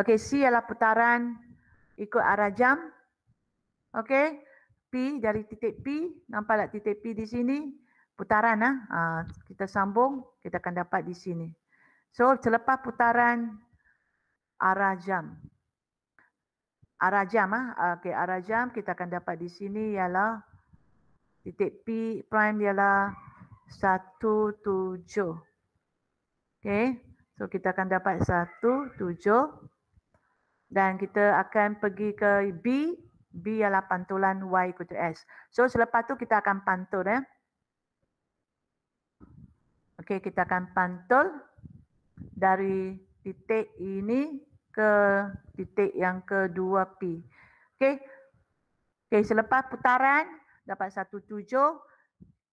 Okey, C ialah putaran ikut arah jam. Okey. P dari titik P, nampak tak titik P di sini? Putaran kita sambung, kita akan dapat di sini. So selepas putaran arah jam. Arah jam okey, arah jam kita akan dapat di sini ialah titik P prime ialah 17. Okey. So kita akan dapat 17 dan kita akan pergi ke B. B ialah pantulan Y equal to S. So selepas tu kita akan pantul Okey, kita akan pantul dari titik ini ke titik yang kedua P. Okey. Okey, selepas putaran dapat 17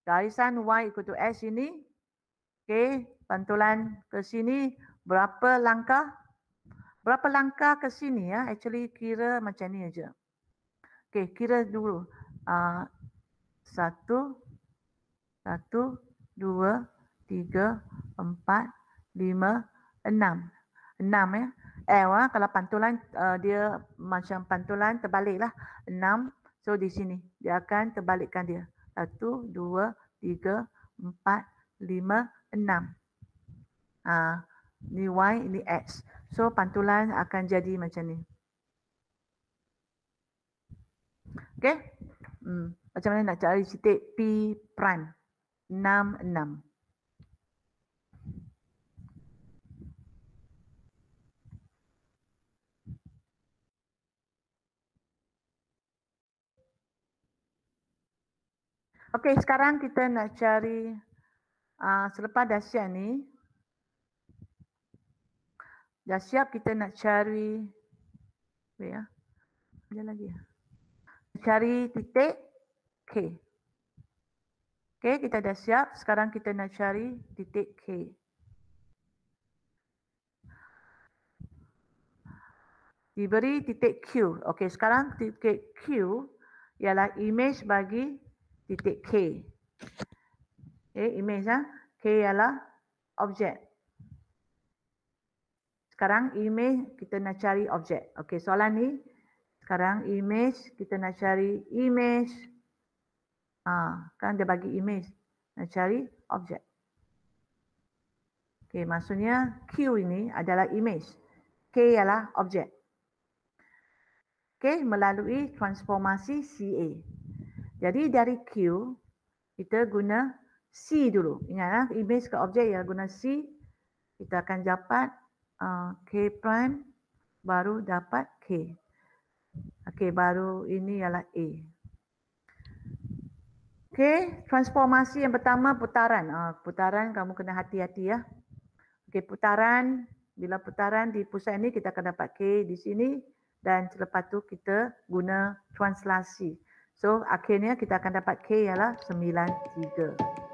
garisan Y equal to S ini. Okey, pantulan ke sini berapa langkah? Berapa langkah ke sini ya? Actually kira macam ni aja. Okey, kira dulu. 1, 1, 2, 3, 4, 5, 6. 6 ya. Kalau pantulan dia macam pantulan terbaliklah. 6. So di sini dia akan terbalikkan dia. 1, 2, 3, 4, 5, 6. Ni Y, ini X. So pantulan akan jadi macam ni. Okey. Macam mana nak cari titik P prime? 6, 6. Okey, sekarang kita nak cari selepas dah siap ni. Dah siap kita nak cari ada lagi cari titik K. Okey, kita dah siap. Sekarang kita nak cari titik K. Diberi titik Q. Okey, sekarang titik Q ialah image bagi titik K. Okey, image K ialah objek. Sekarang image kita nak cari objek. Okey, soalan ni sekarang image kita nak cari image. Kan dia bagi image. Nak cari objek. Okey, maksudnya Q ini adalah image. K ialah objek. Okey, melalui transformasi CA. Jadi dari Q kita guna C dulu. Ingat image ke objek ialah guna C. Kita akan dapat K prime baru dapat K. Okey, baru ini ialah A. Okey, transformasi yang pertama putaran. Putaran kamu kena hati-hati ya. Okey, putaran, bila putaran di pusat ini kita akan dapat K di sini dan selepas tu kita guna translasi. So akhirnya kita akan dapat K ialah 93.